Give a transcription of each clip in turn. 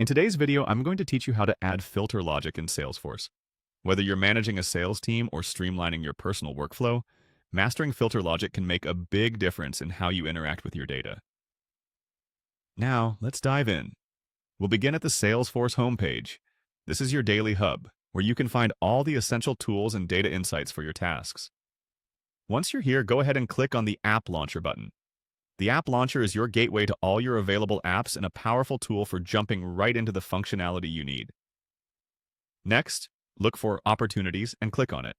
In today's video, I'm going to teach you how to add filter logic in Salesforce. Whether you're managing a sales team or streamlining your personal workflow, mastering filter logic can make a big difference in how you interact with your data. Now, let's dive in. We'll begin at the Salesforce homepage. This is your daily hub, where you can find all the essential tools and data insights for your tasks. Once you're here, go ahead and click on the App Launcher button. The App Launcher is your gateway to all your available apps and a powerful tool for jumping right into the functionality you need. Next, look for Opportunities and click on it.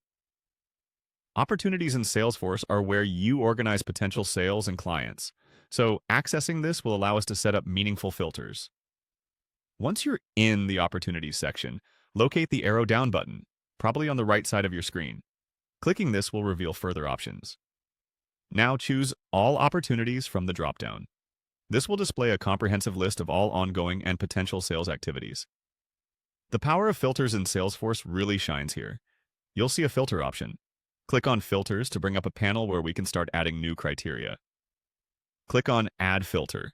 Opportunities in Salesforce are where you organize potential sales and clients, so accessing this will allow us to set up meaningful filters. Once you're in the Opportunities section, locate the arrow down button, probably on the right side of your screen. Clicking this will reveal further options. Now choose All Opportunities from the dropdown. This will display a comprehensive list of all ongoing and potential sales activities. The power of filters in Salesforce really shines here. You'll see a filter option. Click on Filters to bring up a panel where we can start adding new criteria. Click on Add Filter.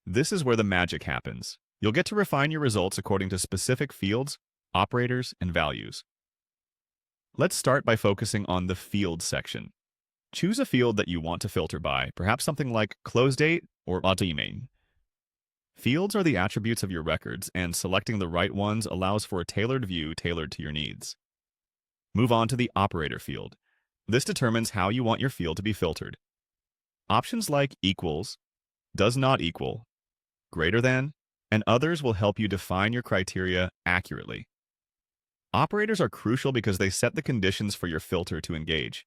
This is where the magic happens. You'll get to refine your results according to specific fields, operators, and values. Let's start by focusing on the Fields section. Choose a field that you want to filter by, perhaps something like close date or autoemail. Fields are the attributes of your records, and selecting the right ones allows for a tailored view tailored to your needs. Move on to the operator field. This determines how you want your field to be filtered. Options like equals, does not equal, greater than, and others will help you define your criteria accurately. Operators are crucial because they set the conditions for your filter to engage.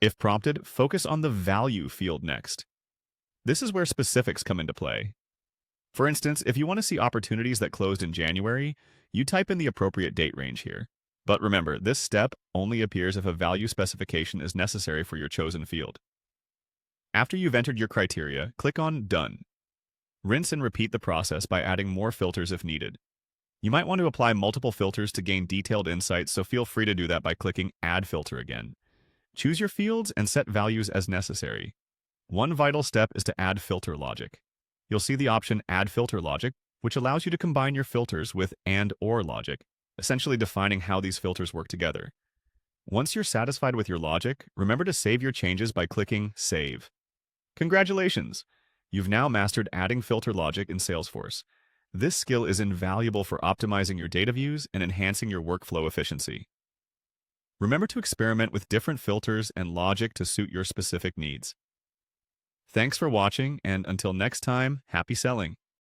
If prompted, focus on the Value field next. This is where specifics come into play. For instance, if you want to see opportunities that closed in January, you type in the appropriate date range here. But remember, this step only appears if a value specification is necessary for your chosen field. After you've entered your criteria, click on Done. Rinse and repeat the process by adding more filters if needed. You might want to apply multiple filters to gain detailed insights, so feel free to do that by clicking Add Filter again. Choose your fields and set values as necessary. One vital step is to add filter logic. You'll see the option Add Filter Logic, which allows you to combine your filters with and/or logic, essentially defining how these filters work together. Once you're satisfied with your logic, remember to save your changes by clicking Save. Congratulations! You've now mastered adding filter logic in Salesforce. This skill is invaluable for optimizing your data views and enhancing your workflow efficiency. Remember to experiment with different filters and logic to suit your specific needs. Thanks for watching, and until next time, happy selling!